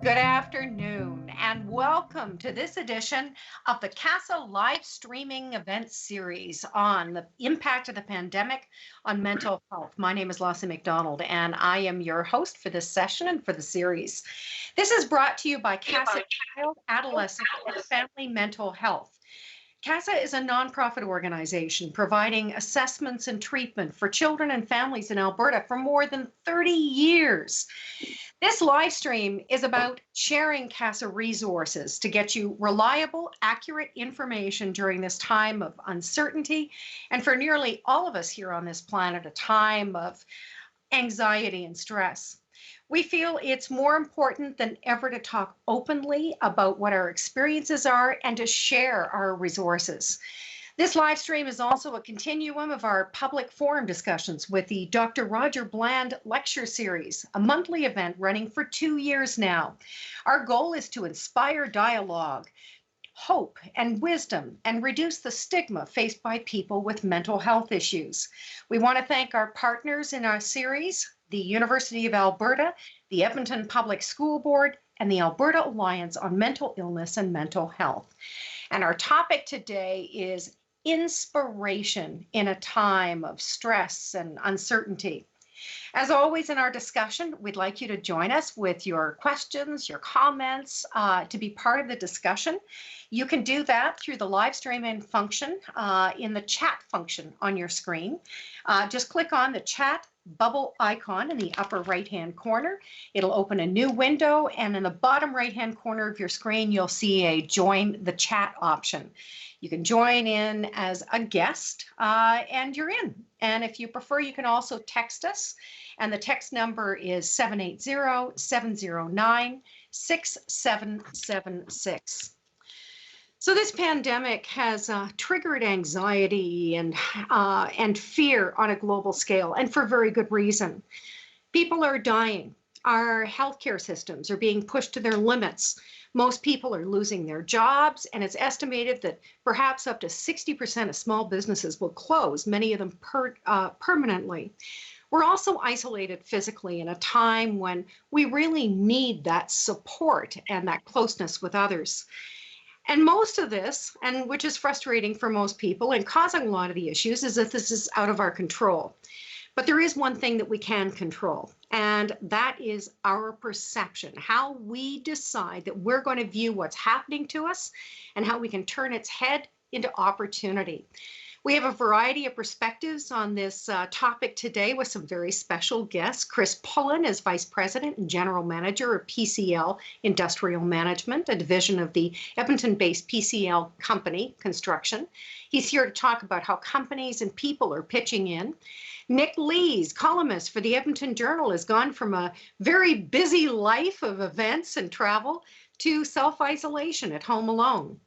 Good afternoon, and welcome to this edition of the CASA live streaming event series on the impact of the pandemic on mental health. My name is Lossie McDonald, and I am your host for this session and for the series. This is brought to you by CASA Child, Adolescent, and Family Mental Health. CASA is a nonprofit organization providing assessments and treatment for children and families in Alberta for more than 30 years. This live stream is about sharing CASA resources to get you reliable, accurate information during this time of uncertainty, and for nearly all of us here on this planet, a time of anxiety and stress. We feel it's more important than ever to talk openly about what our experiences are and to share our resources. This live stream is also a continuum of our public forum discussions with the Dr. Roger Bland Lecture Series, a monthly event running for 2 years now. Our goal is to inspire dialogue, hope, and wisdom, and reduce the stigma faced by people with mental health issues. We want to thank our partners in our series, the University of Alberta, the Edmonton Public School Board, and the Alberta Alliance on Mental Illness and Mental Health. And our topic today is inspiration in a time of stress and uncertainty. As always in our discussion, we'd like you to join us with your questions, your comments, to be part of the discussion. You can do that through the live streaming function in the chat function on your screen. Just click on the chat bubble icon in the upper right-hand corner. It'll open a new window, and in the bottom right-hand corner of your screen, you'll see a join the chat option. You can join in as a guest, and you're in. And if you prefer, you can also text us, and the text number is 780-709-6776. So this pandemic has triggered anxiety and fear on a global scale, and for very good reason. People are dying. Our healthcare systems are being pushed to their limits. Most people are losing their jobs, and it's estimated that perhaps up to 60% of small businesses will close, many of them permanently. We're also isolated physically in a time when we really need that support and that closeness with others. And most of this, and which is frustrating for most people and causing a lot of the issues, is that this is out of our control. But there is one thing that we can control, and that is our perception, how we decide that we're going to view what's happening to us and how we can turn its head into opportunity. We have a variety of perspectives on this topic today with some very special guests. Chris Pullen is Vice President and General Manager of PCL Industrial Management, a division of the Edmonton-based PCL company, Construction. He's here to talk about how companies and people are pitching in. Nick Lees, columnist for the Edmonton Journal, has gone from a very busy life of events and travel to self-isolation at home alone.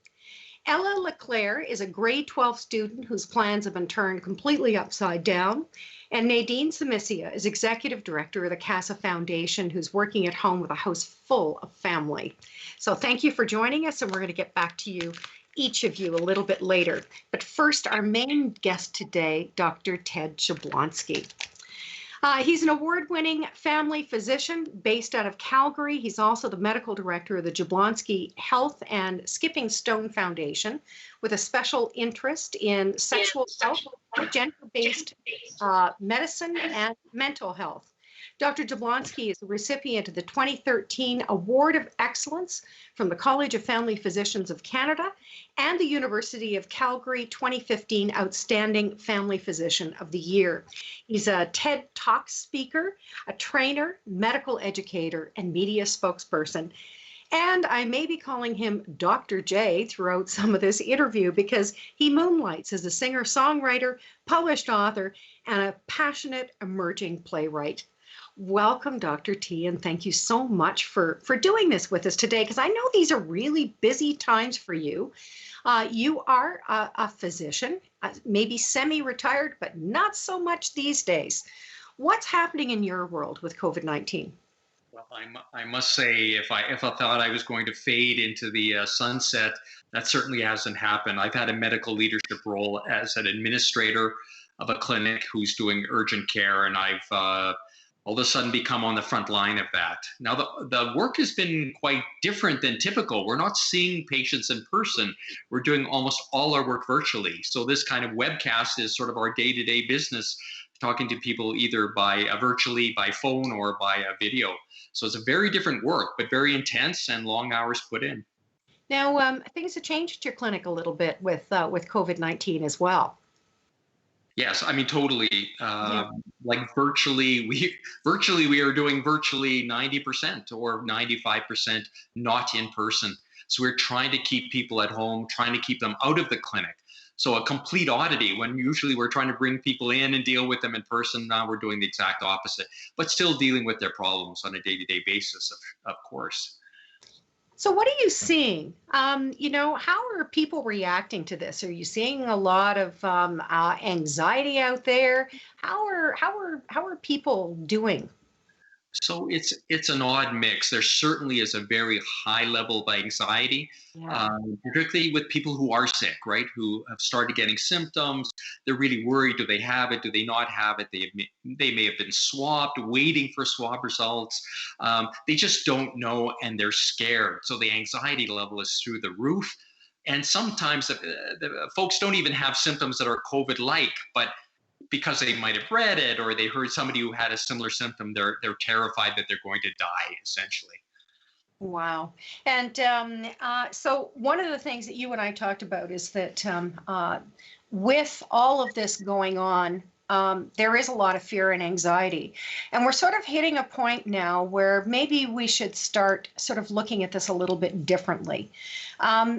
Ella Leclerc is a grade 12 student whose plans have been turned completely upside down. And Nadine Samisia is executive director of the CASA Foundation, who's working at home with a house full of family. So thank you for joining us, and we're going to get back to you, each of you, a little bit later. But first, our main guest today, Dr. TJ Jablonski. He's an award-winning family physician based out of Calgary. He's also the medical director of the Jablonski Health and Skipping Stone Foundation, with a special interest in sexual health, gender-based medicine, and mental health. Dr. Jablonski is the recipient of the 2013 Award of Excellence from the College of Family Physicians of Canada and the University of Calgary 2015 Outstanding Family Physician of the Year. He's a TED Talk speaker, a trainer, medical educator, and media spokesperson. And I may be calling him Dr. J throughout some of this interview because he moonlights as a singer-songwriter, published author, and a passionate emerging playwright. Welcome, Dr. T, and thank you so much for doing this with us today, because I know these are really busy times for you. You are a physician, maybe semi-retired, but not so much these days. What's happening in your world with COVID-19? Well, I must say, if I thought I was going to fade into the sunset, that certainly hasn't happened. I've had a medical leadership role as an administrator of a clinic who's doing urgent care, and I've all of a sudden become on the front line of that. Now, the work has been quite different than typical. We're not seeing patients in person. We're doing almost all our work virtually. So this kind of webcast is sort of our day-to-day business, talking to people either by virtually, by phone, or by a video. So it's a very different work, but very intense and long hours put in. Now, things have changed at your clinic a little bit with COVID-19 as well. Yes, I mean totally. Yeah. Like virtually we are doing virtually 90% or 95% not in person. So we're trying to keep people at home, trying to keep them out of the clinic. So a complete oddity when usually we're trying to bring people in and deal with them in person. Now we're doing the exact opposite, but still dealing with their problems on a day-to-day basis, of course. So what are you seeing? How are people reacting to this? Are you seeing a lot of anxiety out there? How are people doing? So it's an odd mix. There certainly is a very high level of anxiety, Yeah. particularly with people who are sick, right? Who have started getting symptoms. They're really worried. Do they have it? Do they not have it? They may have been swabbed, waiting for swab results. They just don't know, and they're scared. So the anxiety level is through the roof. And sometimes the folks don't even have symptoms that are COVID-like, but because they might have read it or they heard somebody who had a similar symptom, they're terrified that they're going to die, essentially. Wow. And so one of the things that you and I talked about is that with all of this going on, there is a lot of fear and anxiety. And we're sort of hitting a point now where maybe we should start sort of looking at this a little bit differently. The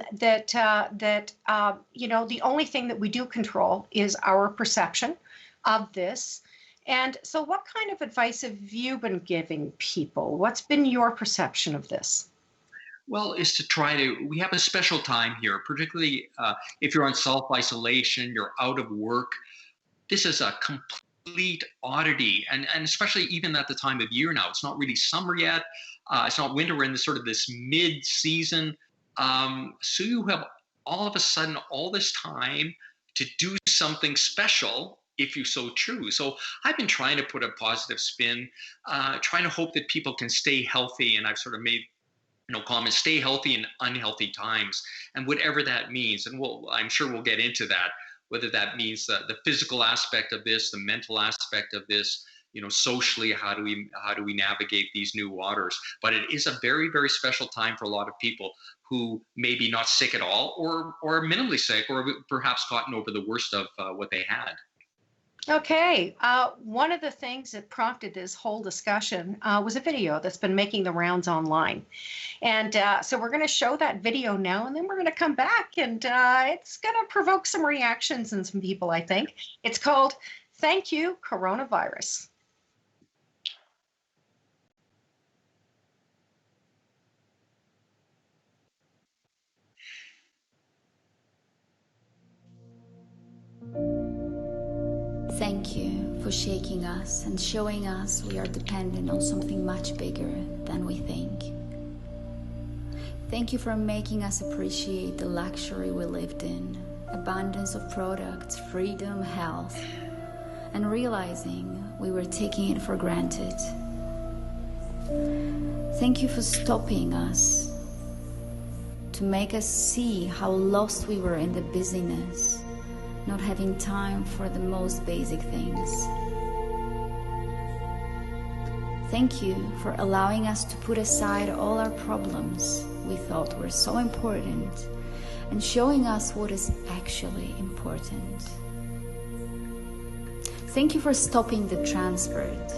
only thing that we do control is our perception of this. And so what kind of advice have you been giving people? What's been your perception of this? Well, is to we have a special time here, particularly if you're on self-isolation, you're out of work. This is a complete oddity. And especially even at the time of year now, it's not really summer yet. It's not winter. We're in this sort of this mid-season. So you have all of a sudden all this time to do something special if you so choose. So I've been trying to put a positive spin, trying to hope that people can stay healthy. And I've sort of made comments, stay healthy in unhealthy times, and whatever that means. And I'm sure we'll get into that, whether that means the physical aspect of this, the mental aspect of this, socially, how do we navigate these new waters? But it is a very, very special time for a lot of people who may be not sick at all or minimally sick, or perhaps gotten over the worst of what they had. Okay. One of the things that prompted this whole discussion was a video that's been making the rounds online. And so we're going to show that video now, and then we're going to come back, and it's going to provoke some reactions in some people, I think. It's called Thank You, Coronavirus. Thank you for shaking us and showing us we are dependent on something much bigger than we think. Thank you for making us appreciate the luxury we lived in, abundance of products, freedom, health, and realizing we were taking it for granted. Thank you for stopping us to make us see how lost we were in the busyness, not having time for the most basic things. Thank you for allowing us to put aside all our problems we thought were so important and showing us what is actually important. Thank you for stopping the transport.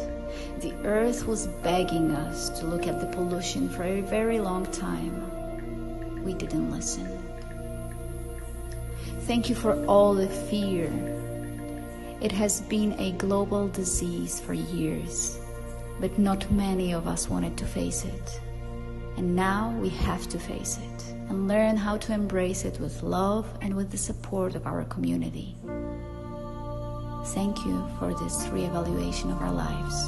The earth was begging us to look at the pollution for a very long time. We didn't listen. Thank you for all the fear. It has been a global disease for years, but not many of us wanted to face it. And now we have to face it and learn how to embrace it with love and with the support of our community. Thank you for this reevaluation of our lives.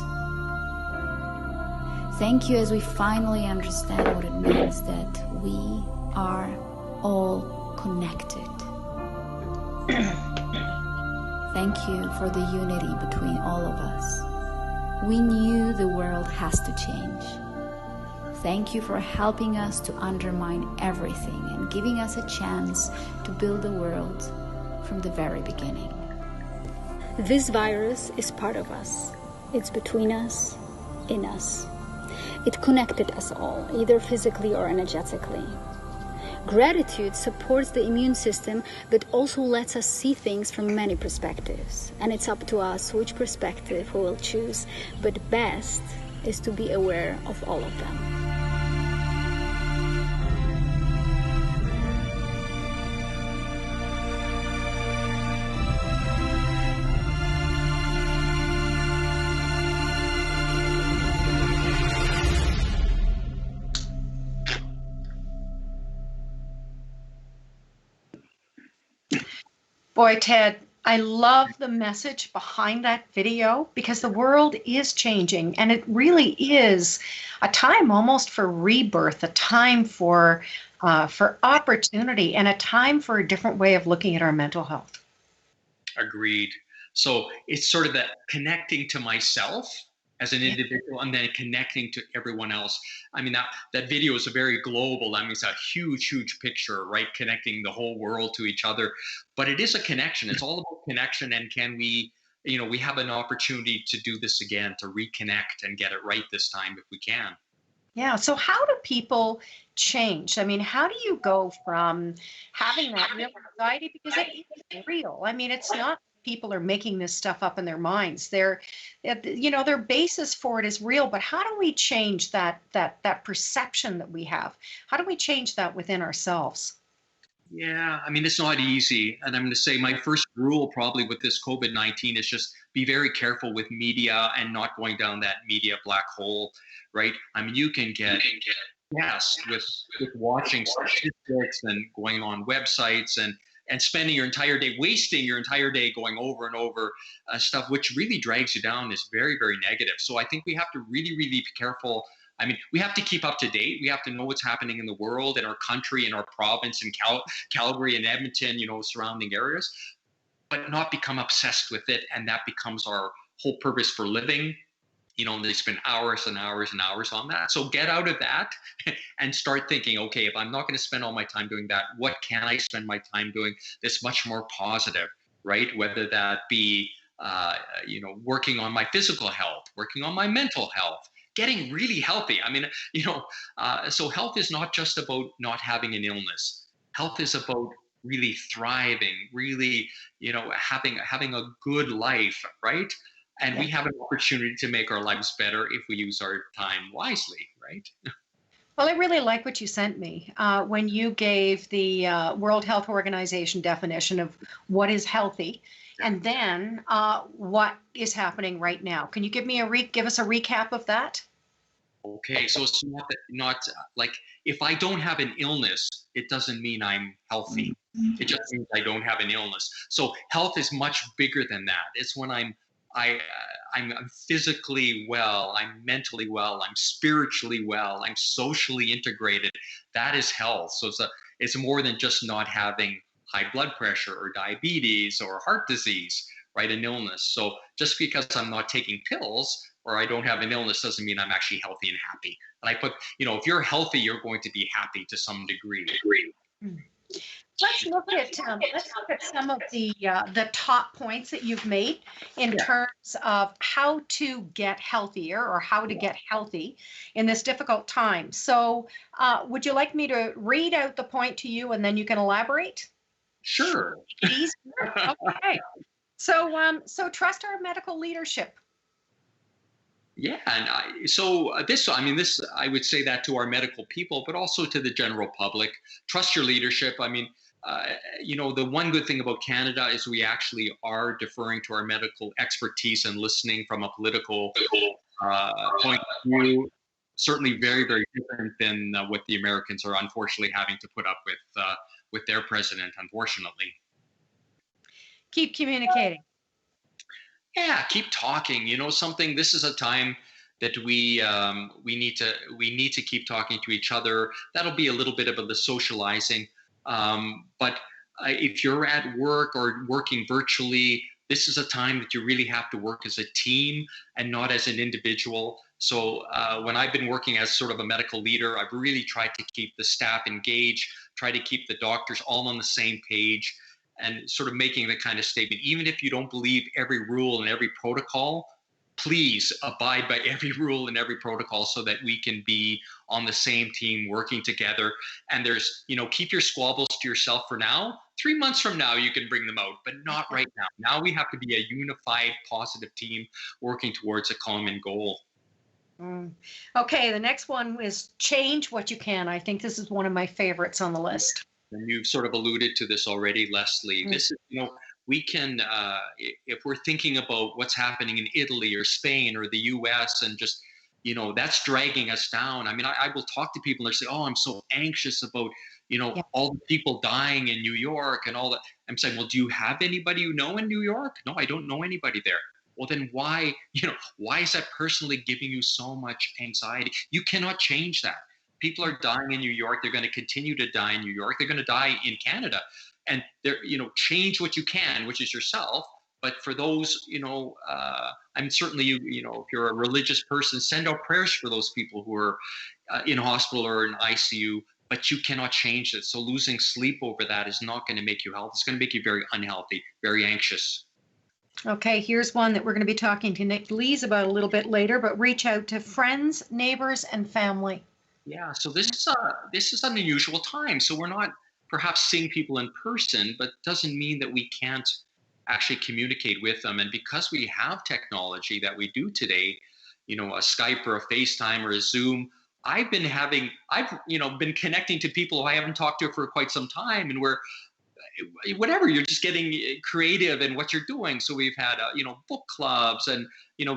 Thank you as we finally understand what it means that we are all connected. Thank you for the unity between all of us. we knew the world has to change. Thank you for helping us to undermine everything and giving us a chance to build the world from the very beginning. This virus is part of us. It's between us, in us. It connected us all, either physically or energetically. Gratitude supports the immune system, but also lets us see things from many perspectives. And it's up to us which perspective we will choose, but best is to be aware of all of them. Boy, Ted, I love the message behind that video because the world is changing and it really is a time almost for rebirth, a time for opportunity and a time for a different way of looking at our mental health. Agreed. So it's sort of that connecting to myself as an individual and then connecting to everyone else. I mean, that video is a very global, I mean, it's a huge picture, right? Connecting the whole world to each other, but it is a connection. It's all about connection. And can we, we have an opportunity to do this again, to reconnect and get it right this time if we can. Yeah. So how do people change? I mean, how do you go from having that real anxiety, because it is real. I mean, it's not people are making this stuff up in their minds. Their basis for it is real, but how do we change that perception that we have? How do we change that within ourselves? Yeah, I mean, it's not easy. And I'm going to say my first rule probably with this COVID-19 is just be very careful with media and not going down that media black hole, right? I mean, you can get yes with watching statistics and going on websites and spending your entire day, wasting your entire day going over and over stuff, which really drags you down, is very, very negative. So I think we have to really, really be careful. I mean, we have to keep up to date. We have to know what's happening in the world, in our country, in our province, in Calgary and Edmonton, surrounding areas, but not become obsessed with it. And that becomes our whole purpose for living. They spend hours and hours and hours on that. So get out of that and start thinking, okay, if I'm not going to spend all my time doing that, what can I spend my time doing that's much more positive, right? Whether that be, working on my physical health, working on my mental health, getting really healthy. I mean, so health is not just about not having an illness. Health is about really thriving, really, having a good life, right? And we have an opportunity to make our lives better if we use our time wisely, right? Well, I really like what you sent me when you gave the World Health Organization definition of what is healthy, and then what is happening right now. Can you give us a recap of that? Okay, so it's not like if I don't have an illness, it doesn't mean I'm healthy. It just means I don't have an illness. So health is much bigger than that. It's when I'm physically well, I'm mentally well, I'm spiritually well, I'm socially integrated. That is health. So it's more than just not having high blood pressure or diabetes or heart disease, right? An illness. So just because I'm not taking pills or I don't have an illness doesn't mean I'm actually healthy and happy. And I put, if you're healthy, you're going to be happy to some degree. Let's look at some of the top points that you've made in terms of how to get healthier or how to get healthy in this difficult time. So would you like me to read out the point to you and then you can elaborate? Sure. Okay. So trust our medical leadership. Yeah, and this I would say that to our medical people, but also to the general public. Trust your leadership. I mean, the one good thing about Canada is we actually are deferring to our medical expertise and listening from a political point of view. Certainly, very, very different than what the Americans are unfortunately having to put up with their president. Unfortunately, keep communicating. Yeah, keep talking. This is a time that we need to keep talking to each other. That'll be a little bit of the socializing. But if you're at work or working virtually, this is a time that you really have to work as a team and not as an individual. So when I've been working as sort of a medical leader, I've really tried to keep the staff engaged, try to keep the doctors all on the same page, and sort of making the kind of statement, even if you don't believe every rule and every protocol, please abide by every rule and every protocol so that we can be on the same team working together. And there's, keep your squabbles to yourself for now. 3 months from now, you can bring them out, but not right now. Now we have to be a unified, positive team working towards a common goal. Okay, the next one is change what you can. I think this is one of my favorites on the list. And you've sort of alluded to this already, Leslie. This is, we can, if we're thinking about what's happening in Italy or Spain or the US and just, that's dragging us down. I mean, I will talk to people and they say, oh, I'm so anxious about, all the people dying in New York and all that. I'm saying, well, do you have anybody you know in New York? No, I don't know anybody there. Well, then why is that personally giving you so much anxiety? You cannot change that. People are dying in New York. They're going to continue to die in New York. They're going to die in Canada. And they're, change what you can, which is yourself. But for those, I'm certainly, if you're a religious person, send out prayers for those people who are in hospital or in ICU, but you cannot change it. So losing sleep over that is not going to make you healthy. It's going to make you very unhealthy, very anxious. Okay, here's one that we're going to be talking to Nick Lees about a little bit later, but reach out to friends, neighbors, and family. Yeah, so this is an unusual time. So we're not perhaps seeing people in person, but doesn't mean that we can't actually communicate with them. And because we have technology that we do today, a Skype or a FaceTime or a Zoom, I've been connecting to people who I haven't talked to for quite some time, and whatever, you're just getting creative in what you're doing. So we've had book clubs and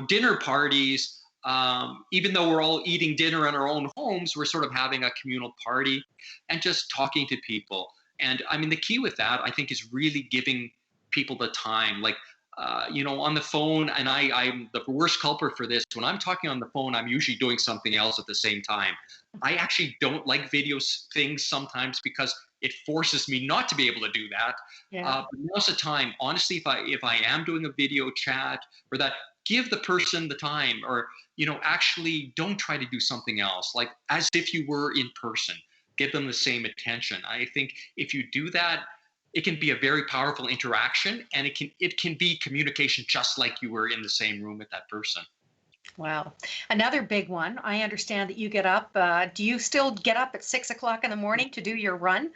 dinner parties. Even though we're all eating dinner in our own homes, we're sort of having a communal party and just talking to people. And I mean, the key with that, I think, is really giving people the time. Like, on the phone, and I'm the worst culprit for this. When I'm talking on the phone, I'm usually doing something else at the same time. I actually don't like video things sometimes because it forces me not to be able to do that. Yeah. But most of the time, honestly, if I am doing a video chat or that, give the person the time, or actually don't try to do something else, like as if you were in person. Give them the same attention. I think if you do that, it can be a very powerful interaction, and it can be communication just like you were in the same room with that person. Wow. Another big one. I understand that you get up. Do you still get up at 6 o'clock in the morning to do your run?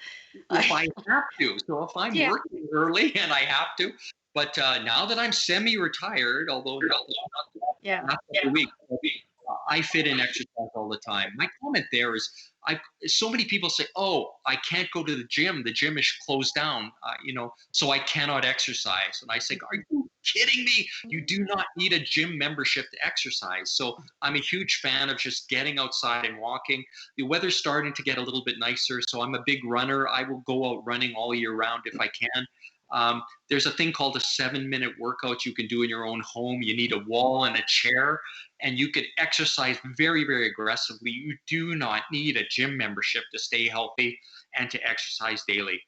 If I have to. So if I'm working early and I have to. But now that I'm semi-retired, although not every week, I fit in exercise all the time. My comment there is, so many people say, oh, I can't go to the gym. The gym is closed down, so I cannot exercise. And I say, are you kidding me? You do not need a gym membership to exercise. So I'm a huge fan of just getting outside and walking. The weather's starting to get a little bit nicer, so I'm a big runner. I will go out running all year round if I can. There's a thing called a 7-minute workout you can do in your own home. You need a wall and a chair, and you can exercise very, very aggressively. You do not need a gym membership to stay healthy and to exercise daily.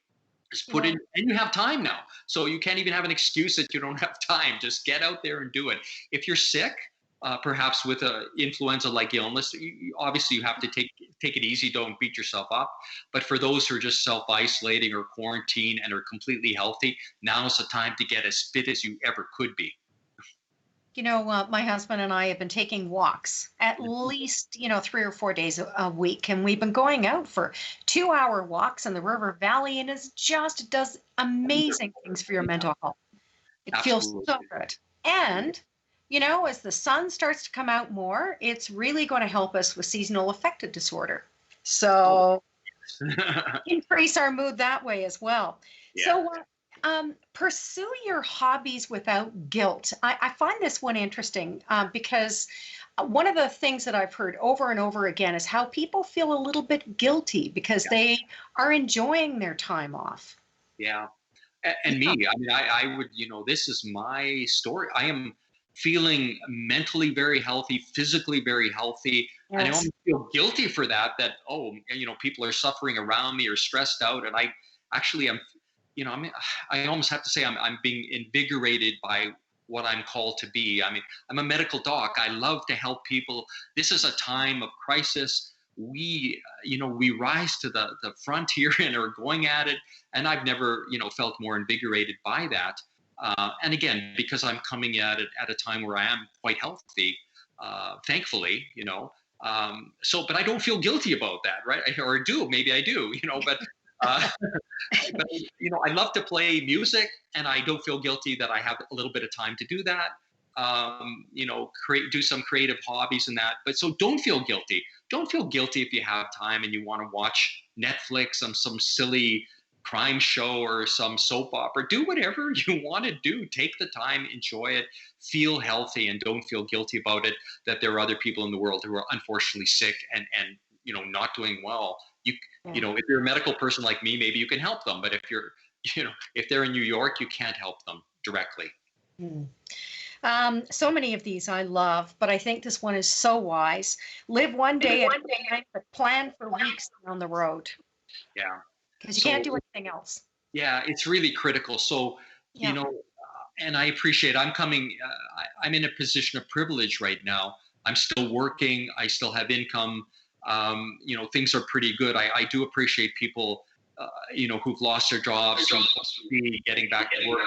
Just put in, and you have time now. So you can't even have an excuse that you don't have time. Just get out there and do it. If you're sick, perhaps with a influenza-like illness, obviously you have to take it easy. Don't beat yourself up. But for those who are just self-isolating or quarantine and are completely healthy, now is the time to get as fit as you ever could be. My husband and I have been taking walks at least, 3 or 4 days a week. And we've been going out for 2-hour walks in the river valley. And it does amazing things for your mental health. It Absolutely. Feels so good. And, as the sun starts to come out more, it's really going to help us with seasonal affective disorder. So increase our mood that way as well. Yeah. So pursue your hobbies without guilt. I find this one interesting because one of the things that I've heard over and over again is how people feel a little bit guilty because they are enjoying their time off. Yeah. And me, I mean, I would, this is my story. I am feeling mentally very healthy, physically very healthy. Yes. And I don't feel guilty for that, people are suffering around me or stressed out. And I actually am I mean, I almost have to say I'm being invigorated by what I'm called to be. I mean, I'm a medical doc. I love to help people. This is a time of crisis. We rise to the frontier and are going at it. And I've never, felt more invigorated by that. And again, because I'm coming at it at a time where I am quite healthy, thankfully, but I don't feel guilty about that, right? Or maybe I do, but uh, but I love to play music, and I don't feel guilty that I have a little bit of time to do that. Do some creative hobbies and that. But so don't feel guilty. Don't feel guilty if you have time and you want to watch Netflix, some silly crime show or some soap opera. Do whatever you want to do. Take the time, enjoy it, feel healthy, and don't feel guilty about it. That there are other people in the world who are unfortunately sick and not doing well. If you're a medical person like me, maybe you can help them. But if they're in New York, you can't help them directly. So many of these I love, but I think this one is so wise. Live one day at a time, but plan for weeks down the road. Yeah. Because you can't do anything else. Yeah, it's really critical. So, and I appreciate I'm in a position of privilege right now. I'm still working. I still have income. Things are pretty good. I do appreciate people, who've lost their jobs, who be getting back to work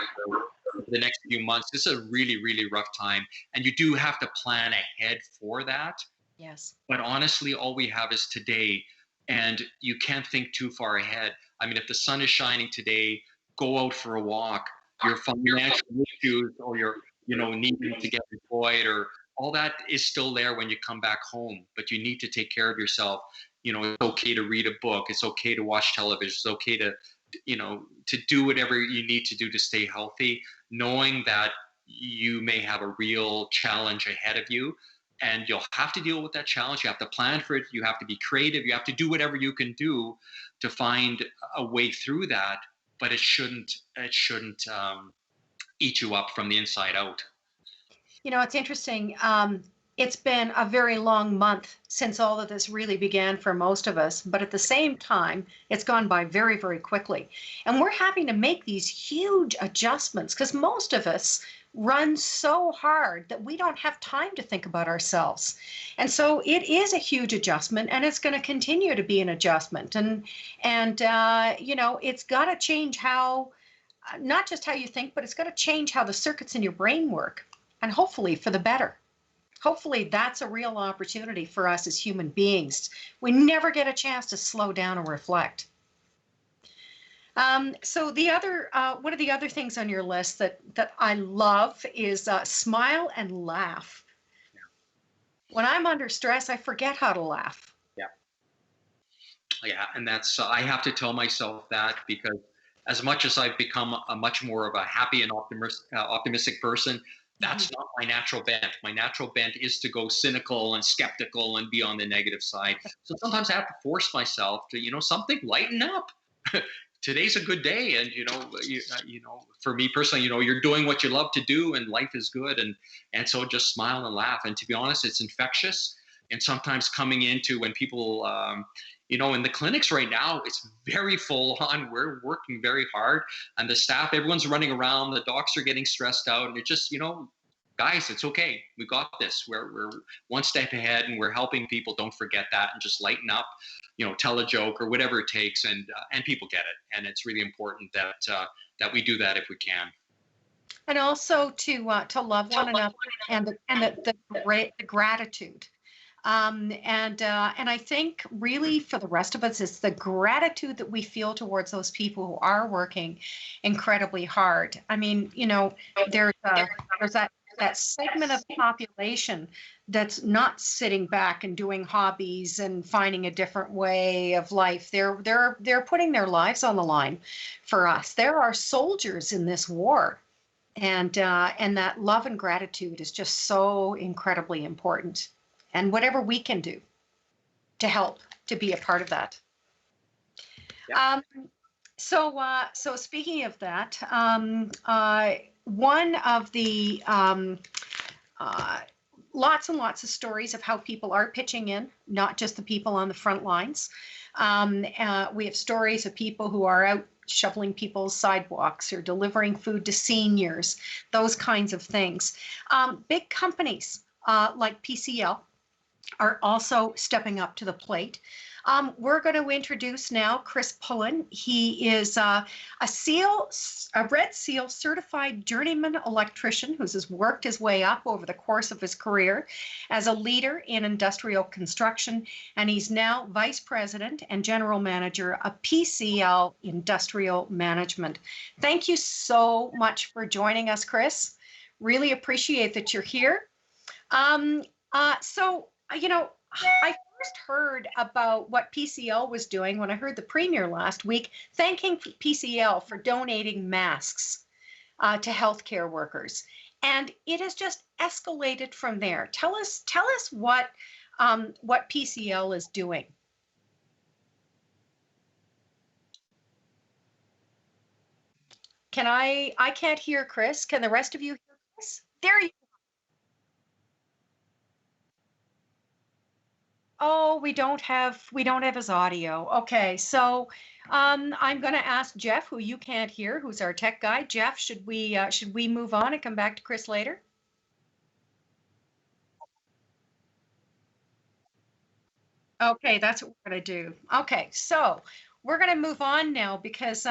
for the next few months. This is a really, really rough time. And you do have to plan ahead for that. Yes. But honestly, all we have is today. And you can't think too far ahead. I mean, if the sun is shining today, go out for a walk. Your financial issues or your, needing to get employed or all that is still there when you come back home. But you need to take care of yourself. It's okay to read a book. It's okay to watch television. It's okay to do whatever you need to do to stay healthy, knowing that you may have a real challenge ahead of you. And you'll have to deal with that challenge. You have to plan for it. You have to be creative. You have to do whatever you can do to find a way through that. But it shouldn't eat you up from the inside out. It's interesting. It's been a very long month since all of this really began for most of us. But at the same time, it's gone by very, very quickly. And we're having to make these huge adjustments because most of us run so hard that we don't have time to think about ourselves. And so it is a huge adjustment, and it's going to continue to be an adjustment. And it's got to change how, not just how you think, but it's got to change how the circuits in your brain work, and hopefully for the better. Hopefully that's a real opportunity for us as human beings. We never get a chance to slow down and reflect. So the other, one of the other things on your list that I love is smile and laugh. Yeah. When I'm under stress, I forget how to laugh. Yeah, and that's I have to tell myself that because as much as I've become a much more of a happy and optimistic person, that's not my natural bent. My natural bent is to go cynical and skeptical and be on the negative side. So sometimes I have to force myself to, something lighten up. Today's a good day, and for me personally, you're doing what you love to do, and life is good, and so just smile and laugh. And to be honest, it's infectious. And sometimes coming into when people, in the clinics right now, it's very full on. We're working very hard, and the staff, everyone's running around. The docs are getting stressed out, and it just, guys, it's okay. We got this. We're one step ahead, and we're helping people. Don't forget that, and just lighten up. Tell a joke or whatever it takes, and people get it. And it's really important that we do that if we can. And also to love one another and the gratitude. And I think really for the rest of us, it's the gratitude that we feel towards those people who are working incredibly hard. I mean, there's that segment of the population that's not sitting back and doing hobbies and finding a different way of life. They're putting their lives on the line for us. There are soldiers in this war, and that love and gratitude is just so incredibly important. And whatever we can do to help to be a part of that. Yeah. So speaking of that, one of the lots and lots of stories of how people are pitching in, not just the people on the front lines. We have stories of people who are out shoveling people's sidewalks or delivering food to seniors, those kinds of things. Big companies like PCL are also stepping up to the plate. We're going to introduce now Chris Pullen. He is a Red Seal certified journeyman electrician who's worked his way up over the course of his career as a leader in industrial construction, and he's now Vice President and General Manager of PCL Industrial Management. Thank you so much for joining us, Chris. Really appreciate that you're here. I first heard about what PCL was doing when I heard the Premier last week thanking PCL for donating masks to healthcare workers, and it has just escalated from there. Tell us what PCL is doing. I can't hear Chris. Can the rest of you hear Chris? There you. Oh, we don't have his audio. Okay, so I'm going to ask Jeff, who you can't hear, who's our tech guy. Jeff, should we move on and come back to Chris later? Okay, that's what we're going to do. Okay, so we're going to move on now because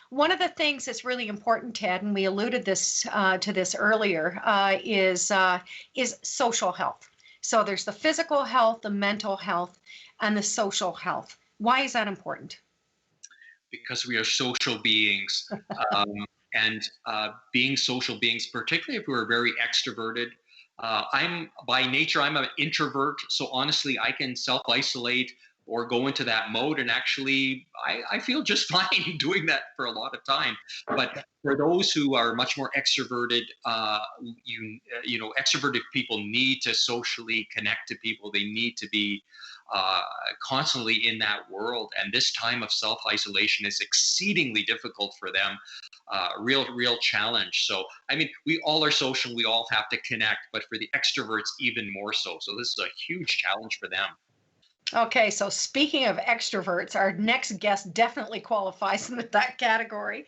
one of the things that's really important, Ted, and we alluded to this earlier, is social health. So there's the physical health, the mental health, and the social health. Why is that important? Because we are social beings, and being social beings, particularly if we're very extroverted. I'm by nature, I'm an introvert. So honestly, I can self-isolate or go into that mode, and actually I feel just fine doing that for a lot of time. But for those who are much more extroverted, extroverted people need to socially connect to people. They need to be constantly in that world, and this time of self-isolation is exceedingly difficult for them. Real challenge. So I mean, we all are social, we all have to connect, but for the extroverts even more so. So this is a huge challenge for them. Okay, so speaking of extroverts, our next guest definitely qualifies in that category.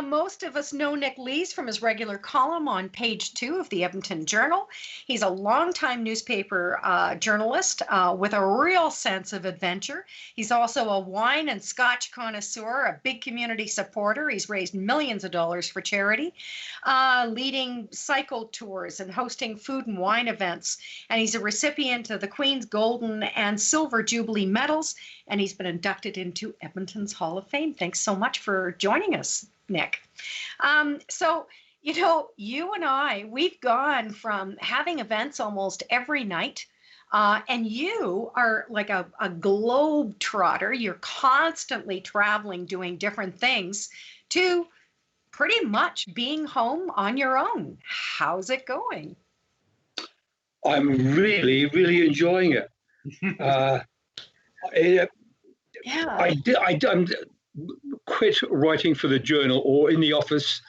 Most of us know Nick Lees from his regular column on page 2 of the Edmonton Journal. He's a longtime newspaper journalist with a real sense of adventure. He's also a wine and scotch connoisseur, a big community supporter. He's raised millions of dollars for charity, leading cycle tours and hosting food and wine events. And he's a recipient of the Queen's Golden and Silver Jubilee medals, and he's been inducted into Edmonton's Hall of Fame. Thanks so much for joining us, Nick. So, you and I, we've gone from having events almost every night, and you are like a globe trotter. You're constantly traveling, doing different things, to pretty much being home on your own. How's it going? I'm really, really enjoying it. I quit writing for the Journal or in the office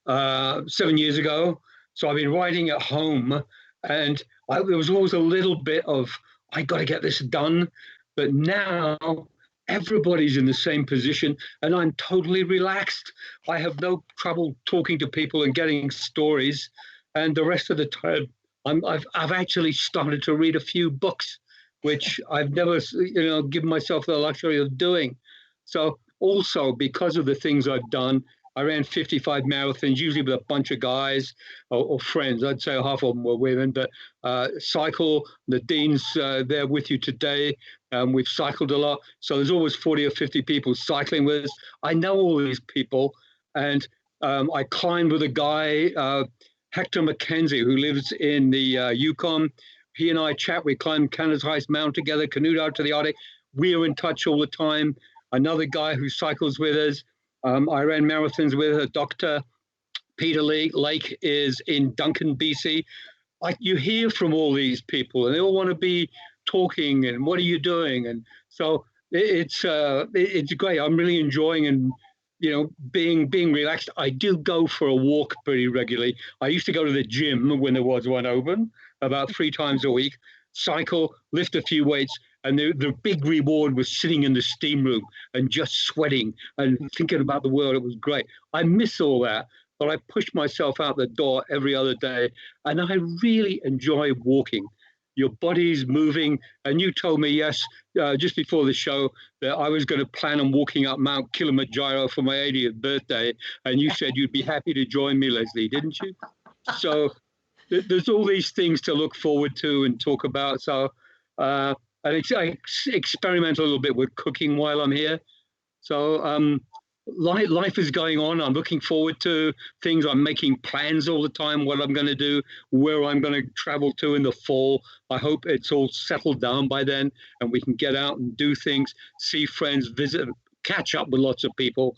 7 years ago. So I've been writing at home, and there was always a little bit of, I got to get this done. But now everybody's in the same position, and I'm totally relaxed. I have no trouble talking to people and getting stories. And the rest of the time, I've actually started to read a few books, which I've never, given myself the luxury of doing. So also, because of the things I've done, I ran 55 marathons, usually with a bunch of guys or friends. I'd say half of them were women, but cycle. Nadine's there with you today. We've cycled a lot. So there's always 40 or 50 people cycling with us. I know all these people. And I climbed with a guy, Hector McKenzie, who lives in the Yukon. He and I chat. We climbed Canada's highest mountain together, canoed out to the Arctic. We are in touch all the time. Another guy who cycles with us. I ran marathons with Dr. Peter Lake is in Duncan, BC. You hear from all these people, and they all want to be talking. And what are you doing? And so it's great. I'm really enjoying and being relaxed. I do go for a walk pretty regularly. I used to go to the gym when there was one open, about 3 times a week, cycle, lift a few weights, And the big reward was sitting in the steam room and just sweating and thinking about the world. It was great. I miss all that, but I push myself out the door every other day, and I really enjoy walking. Your body's moving, and you told me, yes, just before the show, that I was going to plan on walking up Mount Kilimanjaro for my 80th birthday, and you said you'd be happy to join me, Leslie, didn't you? So there's all these things to look forward to and talk about. So I experiment a little bit with cooking while I'm here. So life is going on. I'm looking forward to things. I'm making plans all the time, what I'm going to do, where I'm going to travel to in the fall. I hope it's all settled down by then and we can get out and do things, see friends, visit, catch up with lots of people.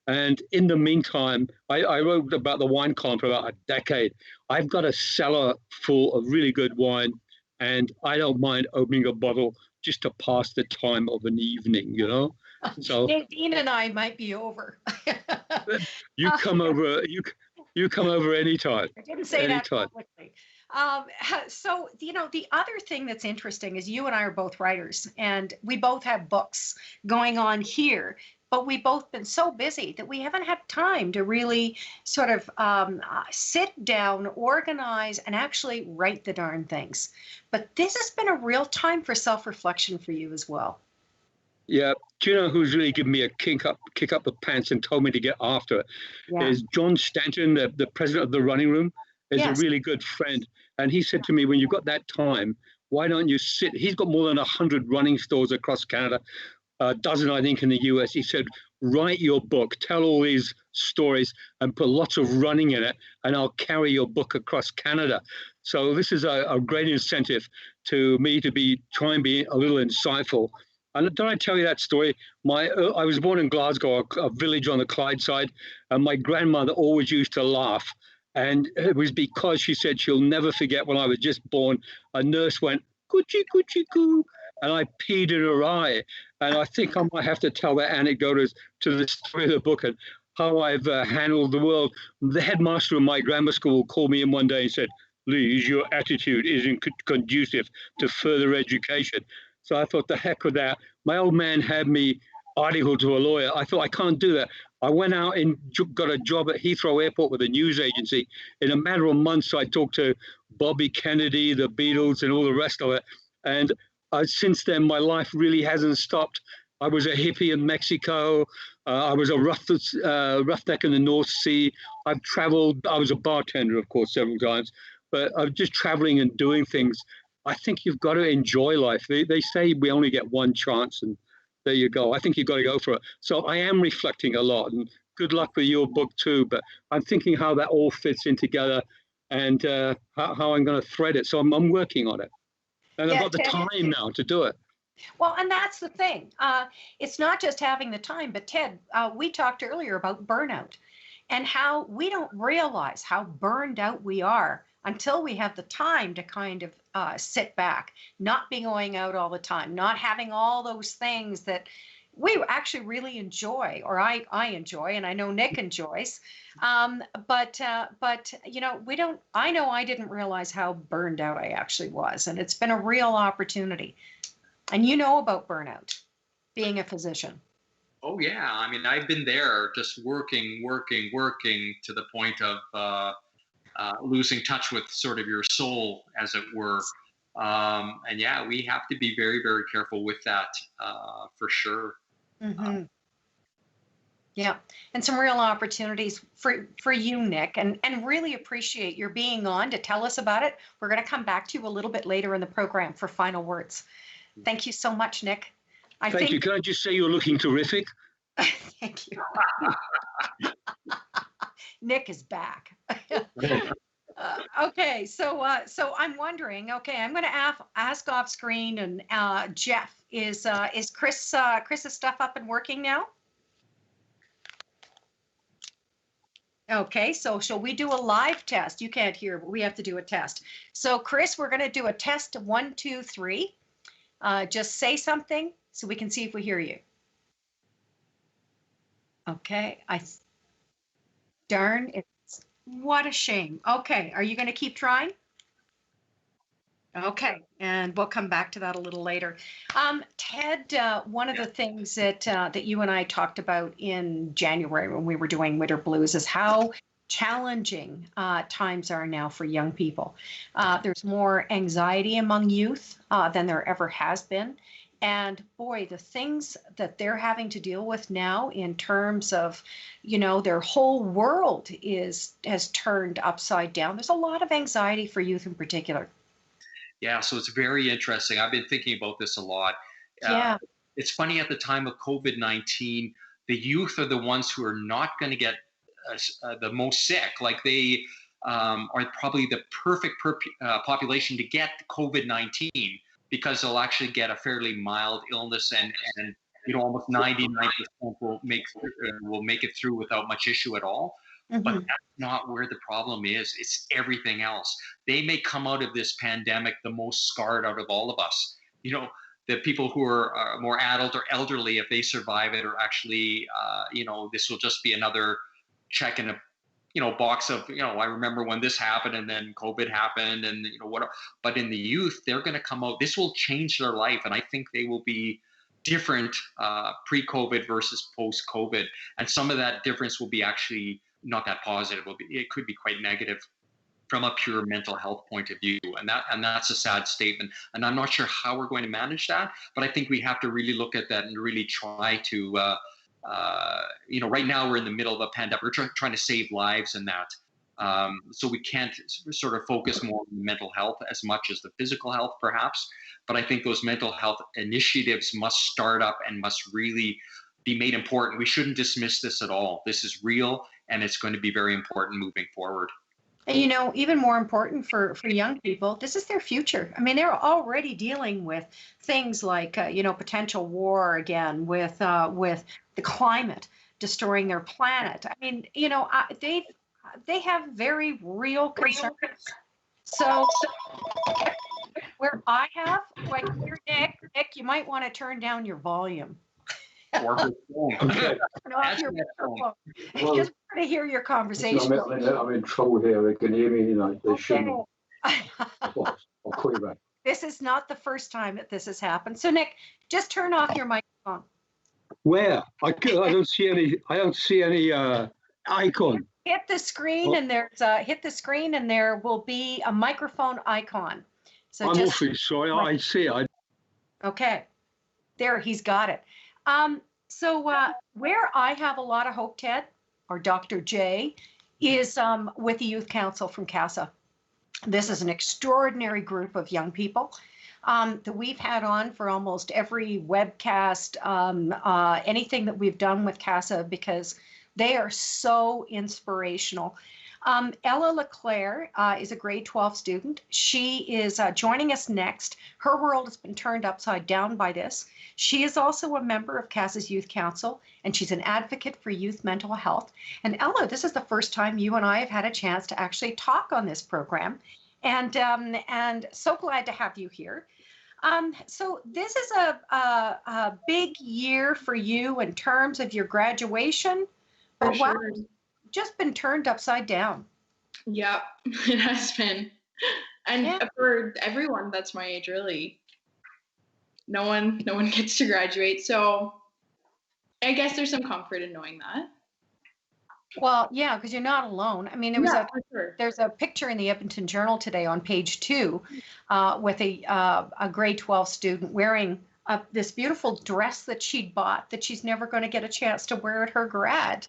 And in the meantime, I wrote about the wine column for about a decade. I've got a cellar full of really good wine, and I don't mind opening a bottle just to pass the time of an evening, you know? So Nadine and I might be over. you come over, you come over anytime. I didn't say anytime. that publicly. So, you know, the other thing that's interesting is you and I are both writers, and we both have books going on here, but we've both been so busy that we haven't had time to really sort of sit down, organize, and actually write the darn things. But this has been a real time for self-reflection for you as well. Yeah. Do you know who's really given me a kick up the pants and told me to get after it? Yeah. Is John Stanton, the president of the Running Room, is a really good friend. And he said to me, when you've got that time, why don't you sit? He's got more than 100 running stores across Canada, a dozen, I think, in the US. He said, write your book, tell all these stories and put lots of running in it, and I'll carry your book across Canada. So this is a great incentive to me to try and be a little insightful. And did I tell you that story? I was born in Glasgow, a village on the Clyde side, and my grandmother always used to laugh. And it was because she said she'll never forget when I was just born, a nurse went, coochie, coochie, coo, and I peed in her eye. And I think I might have to tell that anecdote to the story of the book and how I've handled the world. The headmaster of my grammar school called me in one day and said, Lee, your attitude isn't conducive to further education. So I thought, the heck with that. My old man had me articled to a lawyer. I thought, I can't do that. I went out and got a job at Heathrow Airport with a news agency. In a matter of months, I talked to Bobby Kennedy, the Beatles, and all the rest of it. And since then, my life really hasn't stopped. I was a hippie in Mexico. I was a roughneck in the North Sea. I've traveled. I was a bartender, of course, several times. But I'm just traveling and doing things. I think you've got to enjoy life. They say we only get one chance, and there you go. I think you've got to go for it. So I am reflecting a lot, and good luck with your book too. But I'm thinking how that all fits in together and how I'm going to thread it. So I'm working on it. And I've got the time now to do it. Well, and that's the thing. It's not just having the time, but Ted, we talked earlier about burnout and how we don't realize how burned out we are until we have the time to kind of sit back, not be going out all the time, not having all those things that we actually really enjoy, or I enjoy, and I know Nick enjoys. But you know, I know I didn't realize how burned out I actually was, and it's been a real opportunity. And you know about burnout, being a physician. Oh yeah, I mean, I've been there, just working to the point of losing touch with sort of your soul, as it were. And yeah, we have to be very, very careful with that, for sure. Mm-hmm. Yeah, and some real opportunities for you, Nick, and really appreciate your being on to tell us about it. We're going to come back to you a little bit later in the program for final words. Thank you so much, Nick. Thank you. Can I just say you're looking terrific? Thank you. Nick is back. Okay, so I'm wondering. Okay, I'm going to ask off screen, and Jeff, is Chris's stuff up and working now? Okay, so shall we do a live test? You can't hear, but we have to do a test. So Chris, we're going to do a test of 1, 2, 3. Just say something so we can see if we hear you. Okay, darn, what a shame. Okay, are you going to keep trying? Okay, and we'll come back to that a little later. Ted, one of the things that you and I talked about in January when we were doing Winter Blues is how challenging times are now for young people. There's more anxiety among youth than there ever has been. And boy, the things that they're having to deal with now in terms of, their whole world has turned upside down. There's a lot of anxiety for youth in particular. Yeah, so it's very interesting. I've been thinking about this a lot. Yeah. It's funny, at the time of COVID-19, the youth are the ones who are not going to get the most sick. Like they are probably the perfect population to get COVID-19 because they'll actually get a fairly mild illness and almost 99% will make it through without much issue at all. But that's not where the problem is. It's everything else. They may come out of this pandemic the most scarred out of all of us. The people who are more adult or elderly, if they survive it, are actually, this will just be another check in a, box of, I remember when this happened and then COVID happened and, what. But in the youth, they're going to come out. This will change their life. And I think they will be different pre-COVID versus post-COVID. And some of that difference will be actually not that positive. It could be quite negative from a pure mental health point of view, and that's a sad statement. And I'm not sure how we're going to manage that, but I think we have to really look at that and really try to, right now we're in the middle of a pandemic. We're trying to save lives in that. So we can't sort of focus more on mental health as much as the physical health, perhaps. But I think those mental health initiatives must start up and must really be made important. We shouldn't dismiss this at all. This is real, and it's going to be very important moving forward. And, even more important for young people, this is their future. I mean, they're already dealing with things like, potential war again, with the climate destroying their planet. I mean, they have very real concerns. So where I hear Nick, you might want to turn down your volume. Okay. Just want to hear your conversation. I'm in trouble here. They can hear me. They shouldn't. I'll call you back. This is not the first time that this has happened. So Nick, just turn off your microphone. Where? I don't see any. I don't see any icon. Hit the screen, and there's hit the screen, and there will be a microphone icon. So I'm awfully sorry. I see it. Okay, there, he's got it. So where I have a lot of hope, Ted, or Dr. J, is with the Youth Council from CASA. This is an extraordinary group of young people that we've had on for almost every webcast, anything that we've done with CASA, because they are so inspirational. Ella LeClaire is a grade 12 student. She is joining us next. Her world has been turned upside down by this. She is also a member of CASA's Youth Council, and she's an advocate for youth mental health. And Ella, this is the first time you and I have had a chance to actually talk on this program, and so glad to have you here. So this is a big year for you in terms of your graduation. For sure. Just been turned upside down. Yep, it has been. And for everyone that's my age, really, no one gets to graduate. So I guess there's some comfort in knowing that. Well, yeah, because you're not alone. I mean, there's a picture in the Edmonton Journal today on page 2 with a grade 12 student wearing this beautiful dress that she'd bought that she's never going to get a chance to wear at her grad.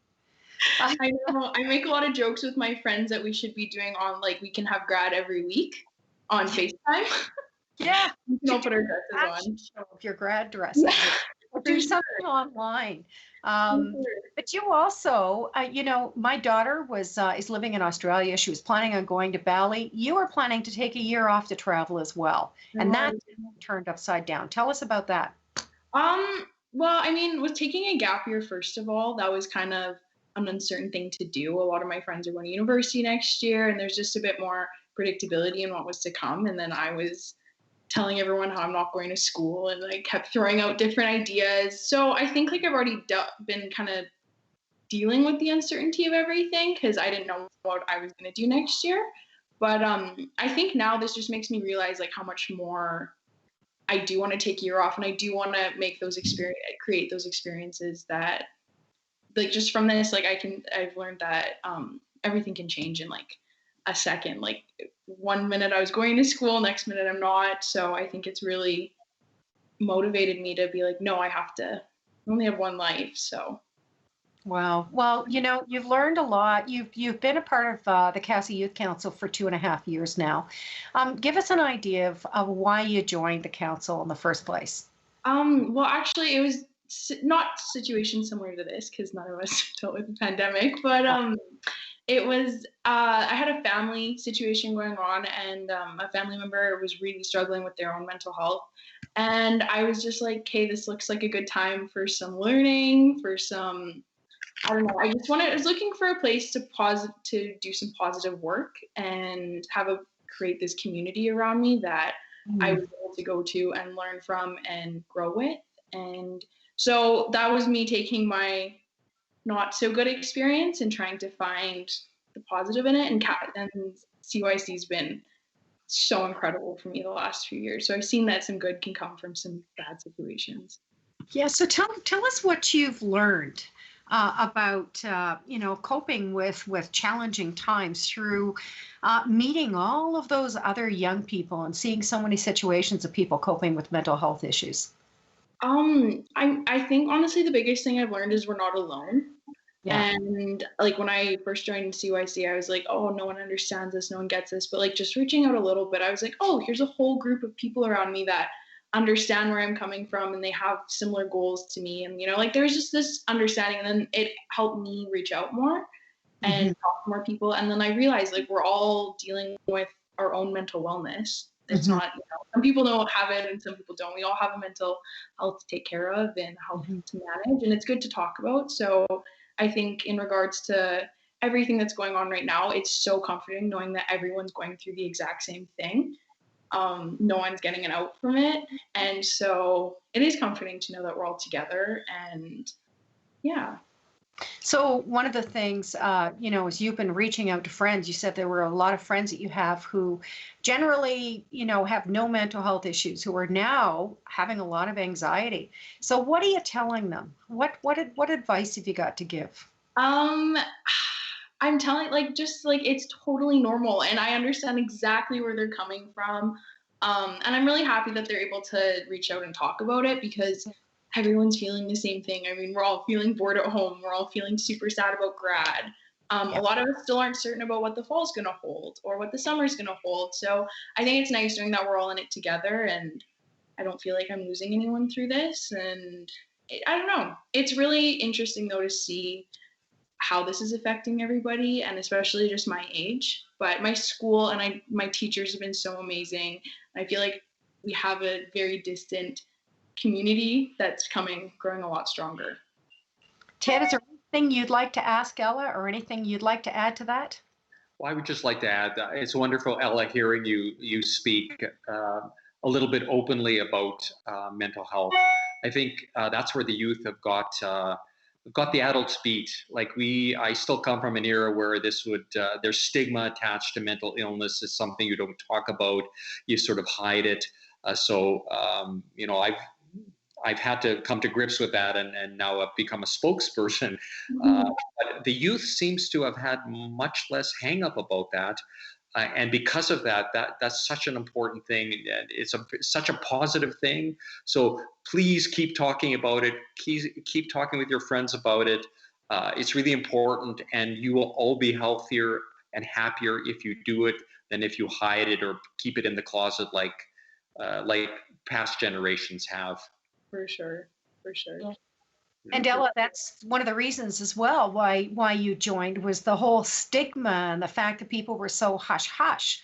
I know. I make a lot of jokes with my friends that we should be doing on, like, we can have grad every week on FaceTime. Yeah. We can all put our dresses on. Show up your grad dresses. Yeah, or do something online. But you also, my daughter is living in Australia. She was planning on going to Bali. You were planning to take a year off to travel as well. And that turned upside down. Tell us about that. Well, I mean, with taking a gap year, first of all, that was kind of an uncertain thing to do. A lot of my friends are going to university next year, and there's just a bit more predictability in what was to come. And then I was telling everyone how I'm not going to school, and like kept throwing out different ideas. So I think like I've already been kind of dealing with the uncertainty of everything, because I didn't know what I was going to do next year. But I think now this just makes me realize like how much more I do want to take a year off, and I do want to make those create those experiences that, like, just from this, like I've learned that everything can change in like a second. Like one minute I was going to school, next minute I'm not. So I think it's really motivated me to be like, no, I only have one life. So. Wow. Well, you've learned a lot. You've been a part of the CASA Youth Council for 2.5 years now. Give us an idea of why you joined the council in the first place. Well, actually, it was not a situation similar to this because none of us dealt with the pandemic, but it was I had a family situation going on, and a family member was really struggling with their own mental health. And I was just like, okay, this looks like a good time for some learning, for some, I don't know. I was looking for a place to do some positive work and create this community around me that I was able to go to and learn from and grow with. And so that was me taking my not so good experience and trying to find the positive in it. And CYC's been so incredible for me the last few years. So I've seen that some good can come from some bad situations. Yeah. So tell us what you've learned about coping with challenging times through meeting all of those other young people and seeing so many situations of people coping with mental health issues. I think honestly the biggest thing I've learned is we're not alone. Yeah. And like when I first joined CYC, I was like, oh, no one understands this, no one gets this. But like just reaching out a little bit, I was like, oh, here's a whole group of people around me that understand where I'm coming from and they have similar goals to me. And, like there's just this understanding, and then it helped me reach out more and talk to more people. And then I realized like we're all dealing with our own mental wellness. It's not, some people don't have it and some people don't. We all have a mental health to take care of and health to manage, and it's good to talk about. So I think in regards to everything that's going on right now, it's so comforting knowing that everyone's going through the exact same thing. No one's getting an out from it. And so it is comforting to know that we're all together, and yeah. So one of the things, as you've been reaching out to friends, you said there were a lot of friends that you have who generally, have no mental health issues, who are now having a lot of anxiety. So what are you telling them? What advice have you got to give? I'm telling it's totally normal, and I understand exactly where they're coming from. And I'm really happy that they're able to reach out and talk about it, because everyone's feeling the same thing. I mean, we're all feeling bored at home. We're all feeling super sad about grad. A lot of us still aren't certain about what the fall's going to hold or what the summer's going to hold. So I think it's nice knowing that we're all in it together, and I don't feel like I'm losing anyone through this. And I don't know. It's really interesting though to see how this is affecting everybody, and especially just my age. But my school and my teachers have been so amazing. I feel like we have a very distant community that's growing a lot stronger. Ted, is there anything you'd like to ask Ella, or anything you'd like to add to that? Well, I would just like to add that it's wonderful, Ella, hearing you speak a little bit openly about mental health. I think that's where the youth have got the adults beat. Like I still come from an era where there's stigma attached to mental illness. Is something you don't talk about. You sort of hide it. I've had to come to grips with that, and now I've become a spokesperson. But the youth seems to have had much less hang up about that. And because of that's such an important thing. It's such a positive thing. So please keep talking about it. Keep talking with your friends about it. It's really important, and you will all be healthier and happier if you do it than if you hide it or keep it in the closet like past generations have. For sure. Yeah. And Ella, that's one of the reasons as well why you joined, was the whole stigma and the fact that people were so hush hush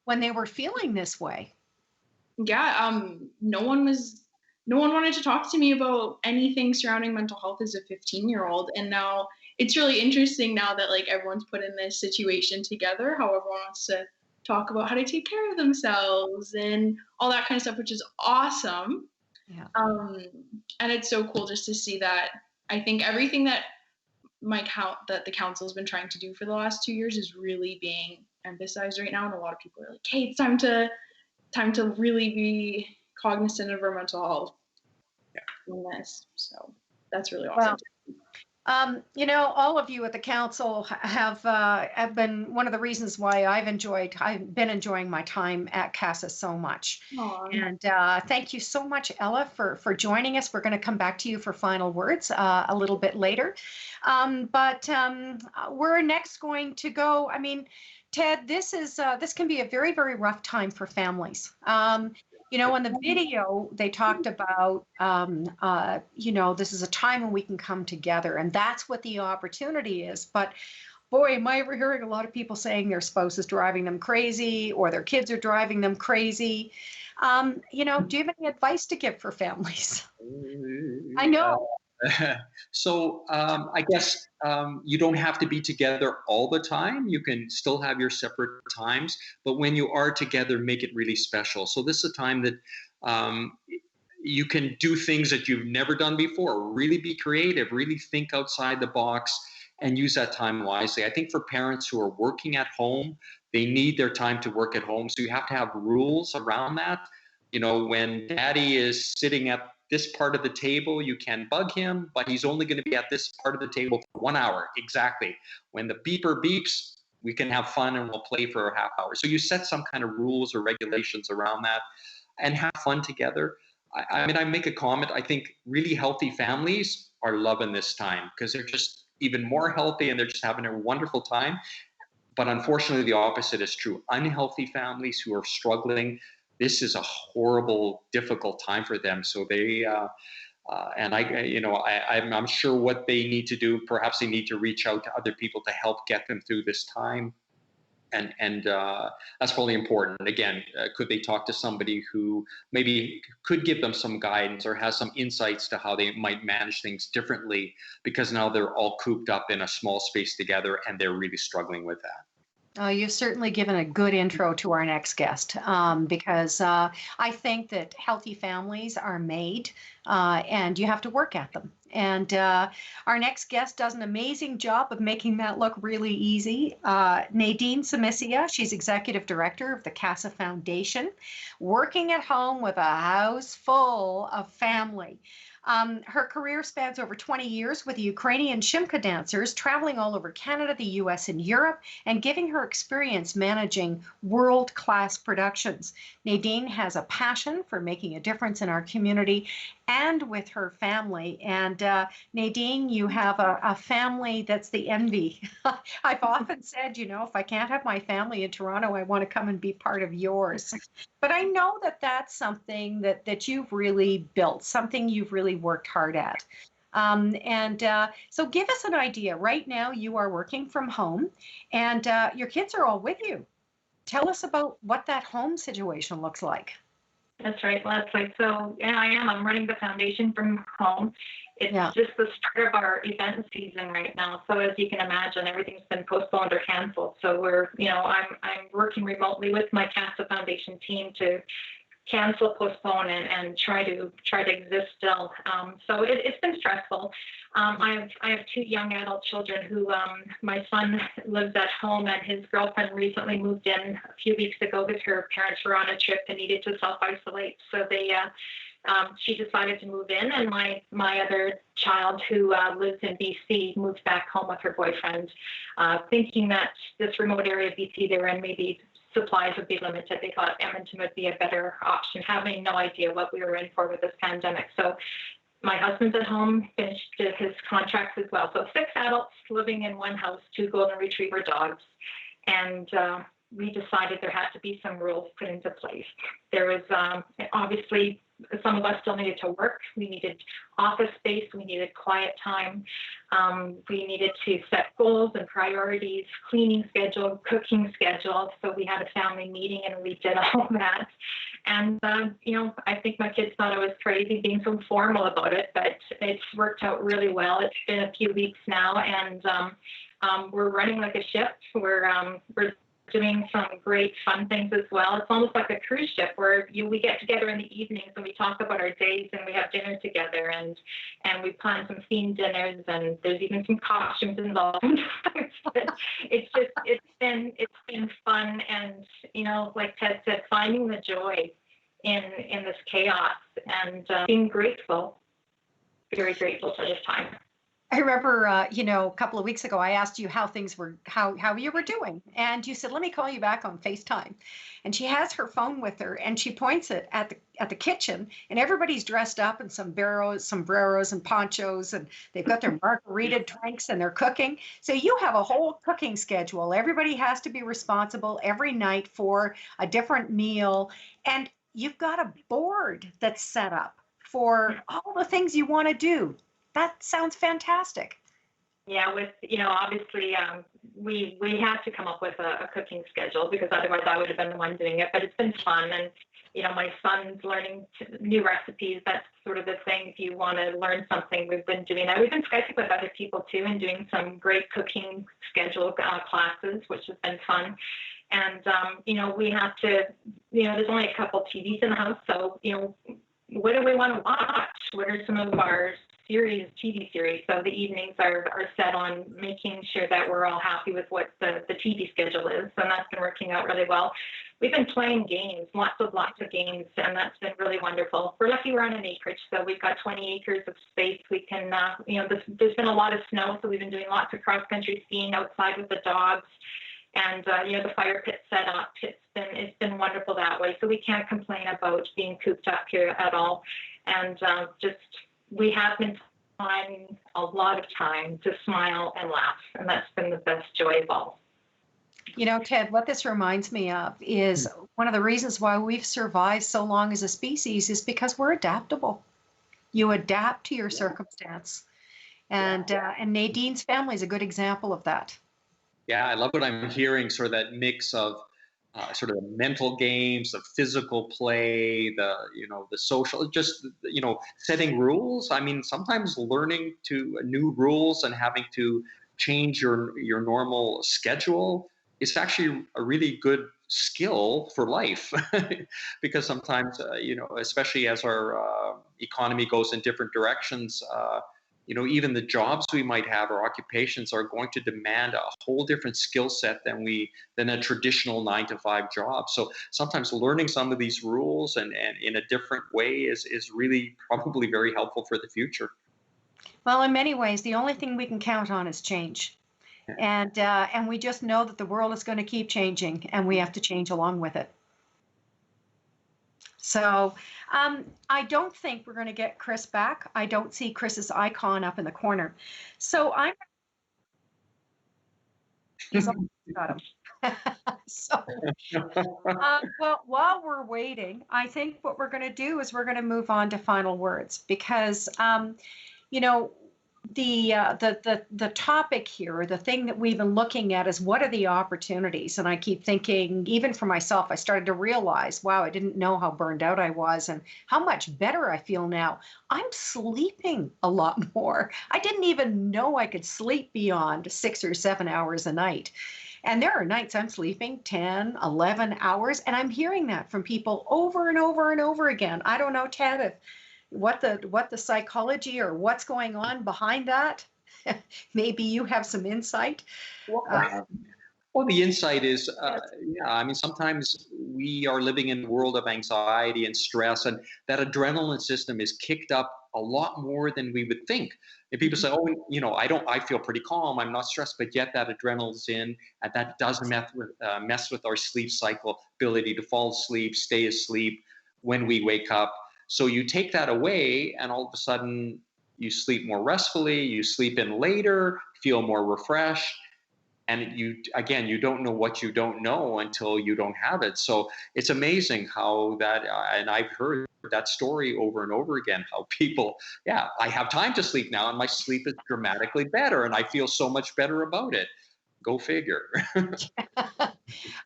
when they were feeling this way. Yeah, no one wanted to talk to me about anything surrounding mental health as a 15-year-old, and now it's really interesting now that like everyone's put in this situation together, how everyone wants to talk about how to take care of themselves and all that kind of stuff, which is awesome. Yeah. And it's so cool just to see that. I think everything that the council has been trying to do for the last 2 years is really being emphasized right now, and a lot of people are like, hey, it's time to really be cognizant of our mental health in this. So that's really awesome. All of you at the council have been one of the reasons why I've been enjoying my time at CASA so much. Aww. And thank you so much, Ella, for joining us. We're going to come back to you for final words a little bit later. But we're next going to go, I mean, Ted, this can be a very, very rough time for families. In the video, they talked about, this is a time when we can come together, and that's what the opportunity is. But boy, am I ever hearing a lot of people saying their spouse is driving them crazy or their kids are driving them crazy. Do you have any advice to give for families? I know. So I guess you don't have to be together all the time. You can still have your separate times, but when you are together, make it really special. So this is a time that you can do things that you've never done before, really be creative, really think outside the box, and use that time wisely. I think for parents who are working at home, they need their time to work at home. So you have to have rules around that. When daddy is sitting at this part of the table, you can bug him, but he's only going to be at this part of the table for 1 hour. Exactly. When the beeper beeps, we can have fun and we'll play for a half hour. So you set some kind of rules or regulations around that and have fun together. I make a comment. I think really healthy families are loving this time because they're just even more healthy and they're just having a wonderful time. But unfortunately, the opposite is true. Unhealthy families who are struggling, this is a horrible, difficult time for them. So they, I'm sure what they need to do, perhaps they need to reach out to other people to help get them through this time. And that's really important. Again, could they talk to somebody who maybe could give them some guidance or has some insights to how they might manage things differently, because now they're all cooped up in a small space together and they're really struggling with that. You've certainly given a good intro to our next guest, because I think that healthy families are made and you have to work at them. And our next guest does an amazing job of making that look really easy. Nadine Samisia, she's Executive Director of the CASA Foundation, working at home with a house full of family. Her career spans over 20 years with the Ukrainian Shimka dancers, traveling all over Canada, the US, and Europe, and giving her experience managing world-class productions. Nadine has a passion for making a difference in our community and with her family. And Nadine, you have a family that's the envy. I've often said, if I can't have my family in Toronto, I want to come and be part of yours. But I know that that's something that you've really built, something you've really worked hard at. So give us an idea. Right now, you are working from home and your kids are all with you. Tell us about what that home situation looks like. That's right, Leslie. So I'm running the foundation from home. It's just the start of our event season right now. So as you can imagine, everything's been postponed or canceled. So I'm working remotely with my CASA Foundation team to cancel, postpone, and try to exist still. So it's been stressful. I have two young adult children who my son lives at home, and his girlfriend recently moved in a few weeks ago because her parents were on a trip and needed to self-isolate. So she decided to move in, and my other child who lives in BC moved back home with her boyfriend, thinking that this remote area of BC they're in, maybe supplies would be limited. They thought Edmonton would be a better option, having no idea what we were in for with this pandemic. So my husband's at home, finished his contracts as well. So 6 adults living in one house, 2 golden retriever dogs. And we decided there had to be some rules put into place. There was obviously some of us still needed to work. We needed office space. We needed quiet time. We needed to set goals and priorities, cleaning schedule, cooking schedule. So we had a family meeting and we did all that. And, I think my kids thought I was crazy being so formal about it, but it's worked out really well. It's been a few weeks now, and we're running like a ship. We're doing some great fun things as well. It's almost like a cruise ship where we get together in the evenings and we talk about our days and we have dinner together and we plan some themed dinners and there's even some costumes involved. But it's been fun and, you know, like Ted said, finding the joy in this chaos and being grateful, very grateful for this time. I remember, you know, a couple of weeks ago, I asked you how things were, how you were doing. And you said, let me call you back on FaceTime. And she has her phone with her and she points it at the kitchen and everybody's dressed up in sombreros and ponchos and they've got their margarita drinks and they're cooking. So you have a whole cooking schedule. Everybody has to be responsible every night for a different meal. And you've got a board that's set up for all the things you want to do. That sounds fantastic. Yeah, with, you know, obviously we had to come up with a cooking schedule because otherwise I would have been the one doing it, but it's been fun. And, you know, my son's learning new recipes. That's sort of the thing. If you want to learn something, we've been doing that. We've been Skyping with other people too and doing some great cooking schedule classes, which has been fun. And, you know, we have to, you know, there's only a couple TVs in the house. So, you know, what do we want to watch? What are some of our TV series? So the evenings are set on making sure that we're all happy with what the TV schedule is. And that's been working out really well. We've been playing games, lots of games, and that's been really wonderful. We're lucky we're on an acreage, so we've got 20 acres of space. We can, you know, there's been a lot of snow, so we've been doing lots of cross-country skiing outside with the dogs. And, you know, the fire pit set up, it's been wonderful that way. So we can't complain about being cooped up here at all. And we have been finding a lot of time to smile and laugh. And that's been the best joy of all. You know, Ted, what this reminds me of is one of the reasons why we've survived so long as a species is because we're adaptable. You adapt to your circumstance. And Nadine's family is a good example of that. Yeah, I love what I'm hearing, sort of that mix of sort of the mental games, the physical play, the social, just, you know, setting rules. I mean, sometimes learning to new rules and having to change your normal schedule is actually a really good skill for life because sometimes, you know, especially as our economy goes in different directions, you know, even the jobs we might have or occupations are going to demand a whole different skill set than a traditional 9-to-5 job. So sometimes learning some of these rules and in a different way is really probably very helpful for the future. Well, in many ways, the only thing we can count on is change. And we just know that the world is going to keep changing and we have to change along with it. So I don't think we're going to get Chris back. I don't see Chris's icon up in the corner. So he's almost got him. So, well, while we're waiting, I think what we're going to do is we're going to move on to final words because, you know, the topic here, the thing that we've been looking at is what are the opportunities? And I keep thinking, even for myself, I started to realize, wow, I didn't know how burned out I was and how much better I feel now. I'm sleeping a lot more. I didn't even know I could sleep beyond 6 or 7 hours a night. And there are nights I'm sleeping 10, 11 hours, and I'm hearing that from people over and over and over again. I don't know, Ted, what the psychology or what's going on behind that. Maybe you have some insight. Well, the insight is, I mean, sometimes we are living in a world of anxiety and stress, and that adrenaline system is kicked up a lot more than we would think. And people say, oh, you know, I feel pretty calm, I'm not stressed, but yet that adrenaline's in, and that does mess with our sleep cycle, ability to fall asleep, stay asleep when we wake up. So you take that away and all of a sudden you sleep more restfully, you sleep in later, feel more refreshed. And you don't know what you don't know until you don't have it. So it's amazing how that, and I've heard that story over and over again, how people, I have time to sleep now and my sleep is dramatically better and I feel so much better about it. Go figure.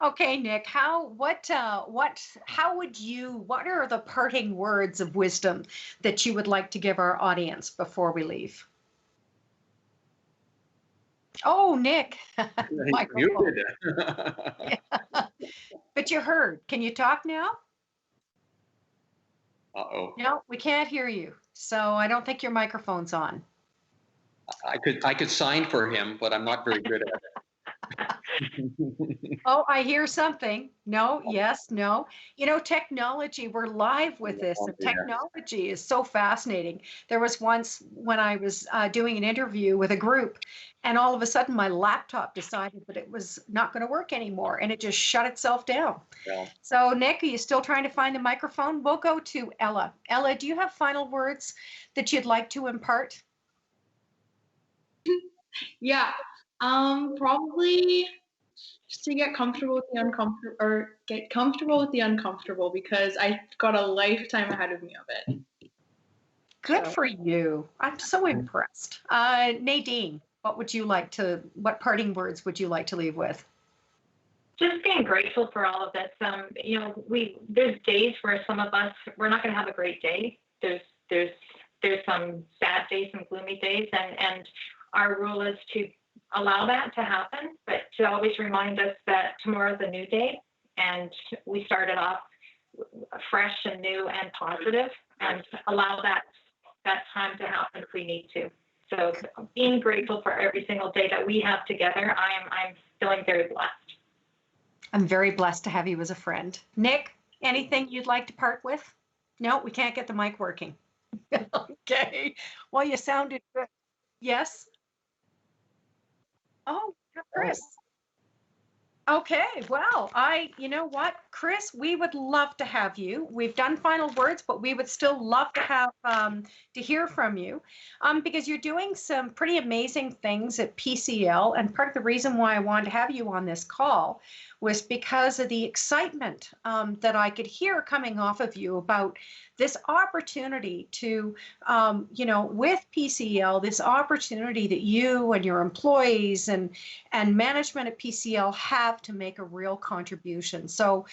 Okay, Nick, what are the parting words of wisdom that you would like to give our audience before we leave? Oh, Nick. Microphone. Muted. But you heard. Can you talk now? Uh-oh. No, we can't hear you. So I don't think your microphone's on. I could sign for him, but I'm not very good at it. Oh, I hear something. No, yes, no. You know, technology, we're live with this. And technology is so fascinating. There was once when I was doing an interview with a group, and all of a sudden my laptop decided that it was not going to work anymore, and it just shut itself down. Yeah. So, Nick, are you still trying to find the microphone? We'll go to Ella. Ella, do you have final words that you'd like to impart? Yeah, probably just to get comfortable with the uncomfortable, or get comfortable with the uncomfortable, because I've got a lifetime ahead of me of it. Good for you. I'm so impressed. Nadine, what parting words would you like to leave with? Just being grateful for all of this. You know, there's days where some of us, we're not going to have a great day. There's some sad days, some gloomy days, and our rule is to allow that to happen, but to always remind us that tomorrow's a new day, and we started off fresh and new and positive, and allow that time to happen if we need to. So being grateful for every single day that we have together, I'm feeling very blessed. I'm very blessed to have you as a friend. Nick, anything you'd like to part with? No, we can't get the mic working. Okay. Well, you sounded good. Yes? Oh, Chris. Okay, well, you know what, Chris, we would love to have you. We've done final words, but we would still love to have to hear from you, because you're doing some pretty amazing things at PCL. And part of the reason why I wanted to have you on this call was because of the excitement that I could hear coming off of you about this opportunity to, you know, with PCL, this opportunity that you and your employees and management at PCL have to make a real contribution. So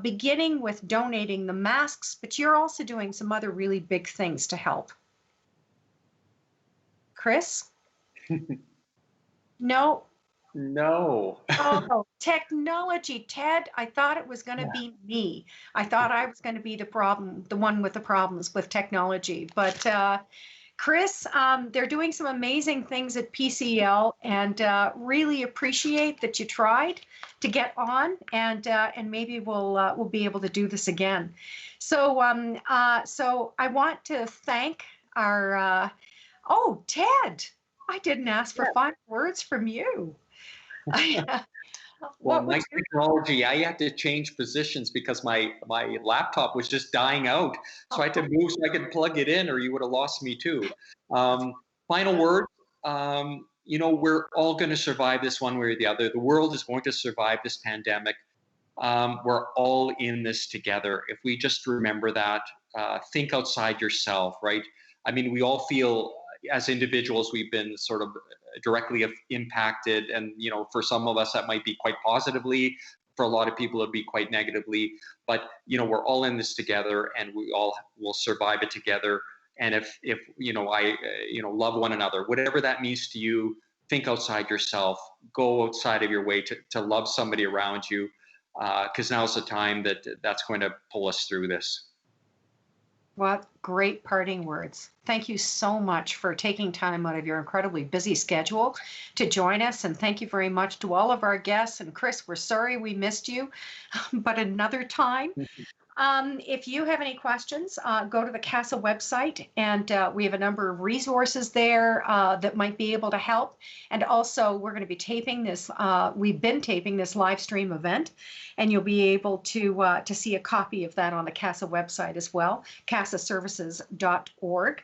beginning with donating the masks, but you're also doing some other really big things to help. Chris? No. No. Oh, technology, Ted. I thought it was going to be me. I thought I was going to be the one with the problems with technology. But Chris, they're doing some amazing things at PCL, and really appreciate that you tried to get on, and maybe we'll be able to do this again. So so I want to thank our Ted. I didn't ask for final words from you. Well, my technology, I had to change positions because my laptop was just dying out. So I had to move so I could plug it in, or you would have lost me too. Final word, you know, we're all going to survive this one way or the other. The world is going to survive this pandemic. We're all in this together. If we just remember that, think outside yourself, right? I mean, we all feel as individuals, we've been sort of directly impacted. And, you know, for some of us, that might be quite positively. For a lot of people, it'd be quite negatively. But, you know, we're all in this together, and we all will survive it together. And if you know, love one another, whatever that means to you, think outside yourself, go outside of your way to love somebody around you, because now's the time that's going to pull us through this. What great parting words. Thank you so much for taking time out of your incredibly busy schedule to join us. And thank you very much to all of our guests. And Chris, we're sorry we missed you, but another time. If you have any questions, go to the CASA website, and we have a number of resources there that might be able to help. And also, we're going to be taping this. We've been taping this live stream event, and you'll be able to see a copy of that on the CASA website as well, casaservices.org.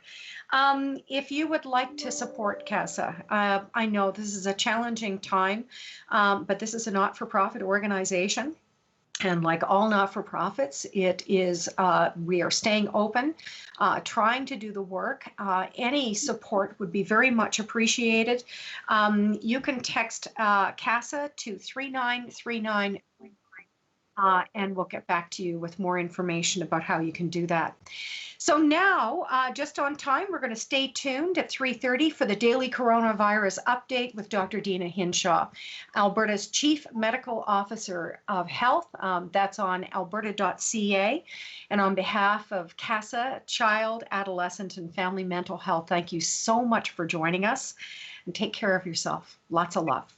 If you would like to support CASA, I know this is a challenging time, but this is a not-for-profit organization. And like all not-for-profits, it is, we are staying open, trying to do the work. Any support would be very much appreciated. You can text CASA to 3939. and we'll get back to you with more information about how you can do that. So now, just on time, we're going to stay tuned at 3:30 for the daily coronavirus update with Dr. Dina Hinshaw, Alberta's Chief Medical Officer of Health. That's on alberta.ca. And on behalf of CASA, Child, Adolescent, and Family Mental Health, thank you so much for joining us, and take care of yourself. Lots of love.